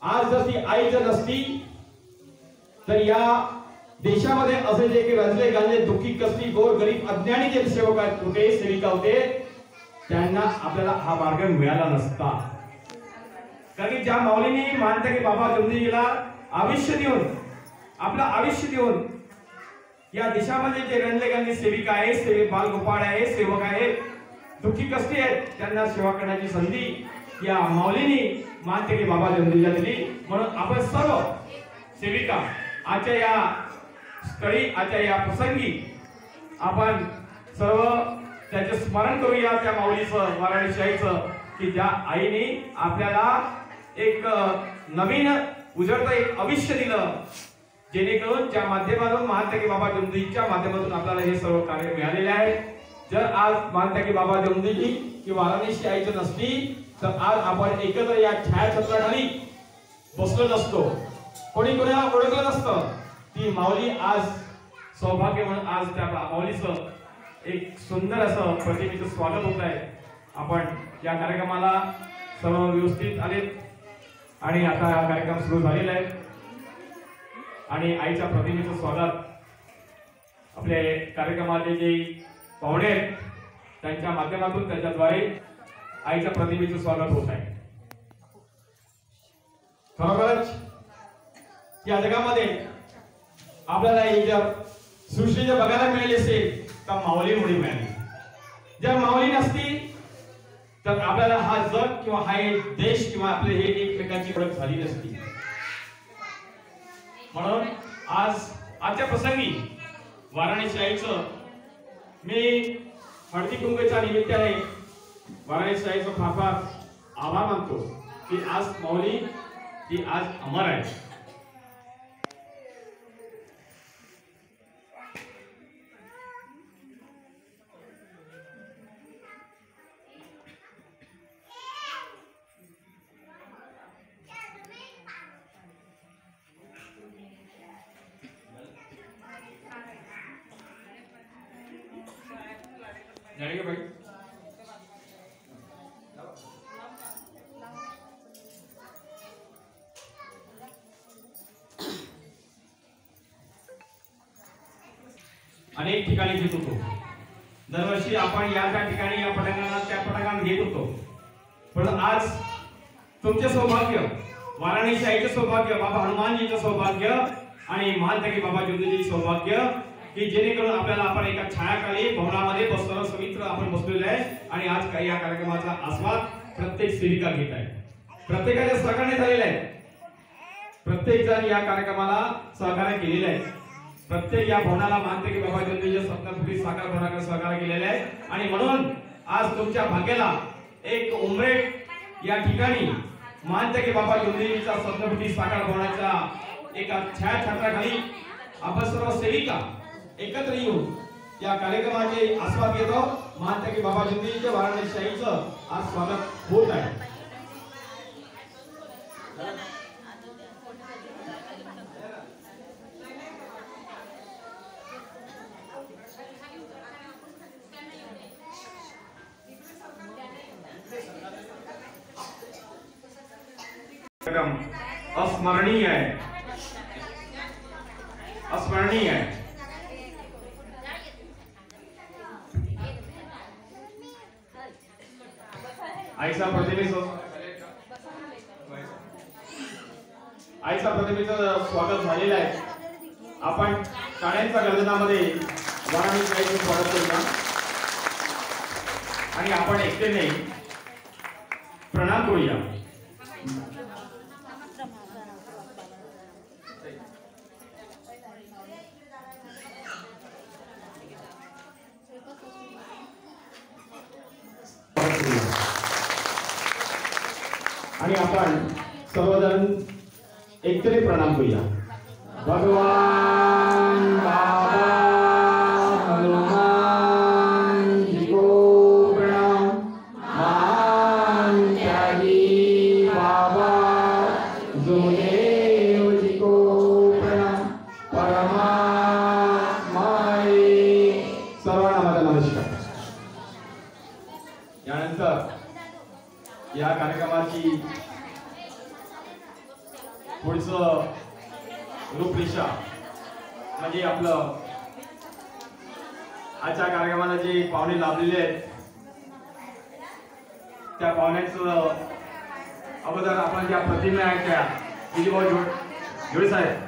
आज जर ती आई जर नसती तर या देशामध्ये असे जे की रजले गाजले दुःखी कष्टी गोर गरीब अज्ञानी जे सेवक होते सेविका होते त्यांना आपल्याला हा मार्ग मिळाला नसता। कारण की ज्या माऊलींनी मानतं की बाबा जमदीजीला आयुष्य देऊन आपलं आयुष्य देऊन या देशामध्ये जे रंजले गाजले सेविका आहे सेवक बालगोपाळ आहे सेवक आहे दुःखी कष्टी आहेत त्यांना सेवा करण्याची संधी या माऊलींनी मानते की बाबा जमदीजीला दिली। म्हणून आपण सर्व सेविका आजच्या या स्थळी आजच्या या प्रसंगी आपण सर्व त्याचे स्मरण करूया त्या माऊलीचं वाराणसी आईचं की ज्या आईने आपल्याला एक नवीन उजळतं एक आयुष्य दिलं जेणेकरून ज्या माध्यमातून मानतं की बाबा जमदीजीच्या माध्यमातून आपल्याला हे सर्व कार्य मिळालेले आहे। जर आज मानतं की बाबा जमदीजी की वाराणसी आईचं नसली तर आज आपण एकत्र या छायाछत्राखाली बसलो नसतो कोणी कोणाला ओळखलं नसतं। ती माऊली आज सौभाग्य म्हणून आज त्या माऊलीचं एक सुंदर असं प्रतिमेचं स्वागत होत आहे। आपण या कार्यक्रमाला सर्व व्यवस्थित आलेत आणि आता हा कार्यक्रम सुरू झालेला आहे आणि आईच्या प्रतिमेचं स्वागत आपले कार्यक्रमाचे जे पाहुणे आहेत त्यांच्या माध्यमातून त्याच्याद्वारे आईच्या प्रतिमेचं स्वागत होत आहे। खरोखरच या जगामध्ये आपल्याला एक जर सृष्टी जर बघायला मिळाली असेल तर माऊलीमुळे मिळाली। जर माऊली नसती तर आपल्याला हा जग किंवा हा देश किंवा आपले हे एकमेकांची ओळख झाली नसती। म्हणून आजच्या प्रसंगी वाराणसी आईचं मी हळदी कुंकूच्या निमित्ताने वाराणसी आईचं फार फार आभार मानतो की आज माऊली ती आज अमर आहे। जाएगा भाई अनेक ठिकाणी घेत होतो दरवर्षी आपण या त्या ठिकाणी या पटांगणात त्या पटांगणात घेत होतो पण आज तुमचे सौभाग्य वाराणसी आईचे सौभाग्य बाबा हनुमानजीचं सौभाग्य आणि मानतं की बाबा जमदीजीचं सौभाग्य की जेणेकरून आपल्याला आपण एका छायाखाली भवनामध्ये बसलो समित्र आपण बसलेलो आहे आणि आज काही या कार्यक्रमाचा आस्वाद प्रत्येक सेविका घेत आहे। प्रत्येकाच्या सहकार्य झालेलं आहे प्रत्येक जण या कार्यक्रमाला सहकार्य केलेलं आहे प्रत्येक या भवनाला मानते की बाबा जमदीजीच्या स्वप्नपुरी साकार भवनाकडे सहकार्य केलेलं आहे आणि म्हणून आज तुमच्या भाग्याला एक उमरेड या ठिकाणी मानते की बाबा जमदीजीच्या स्वप्नपुरी साकार भवनाच्या एका छायाछत्राखाली आपण सर्व सेविका एकत्र येऊन या कार्यक्रमाचे आस्वाद घेतो मानतं की बाबा जमदीजीच्या वाराणसी आईचं आज स्वागत होत आहे। अस्मरणीय है अस्मरणीय है। आईचा प्रतिमेचं स्वागत झालेलं आहे। आपण टाळ्यांच्या गर्जनामध्ये वाराणसी आईचं स्वागत करूया आणि आपण एकतेने प्रणाम करूया। आणि आपण सर्वजण एकतरी प्रणाम करूया। भगवान बाबा हनुमान जी को प्रणाम मान त्यागी बाबा जोदेव जी को प्रणाम परमात्माए सर्वांना माझा नमस्कार। यानंतर या कार्यक्रमाची पुढचं रूपरेषा म्हणजे आपलं आजच्या कार्यक्रमाला जे पाहुणे लाभलेले आहेत त्या पाहुण्यांचं अगोदर आपण ज्या प्रतिमा आहेत त्या विजयभाऊ जोडे साहेब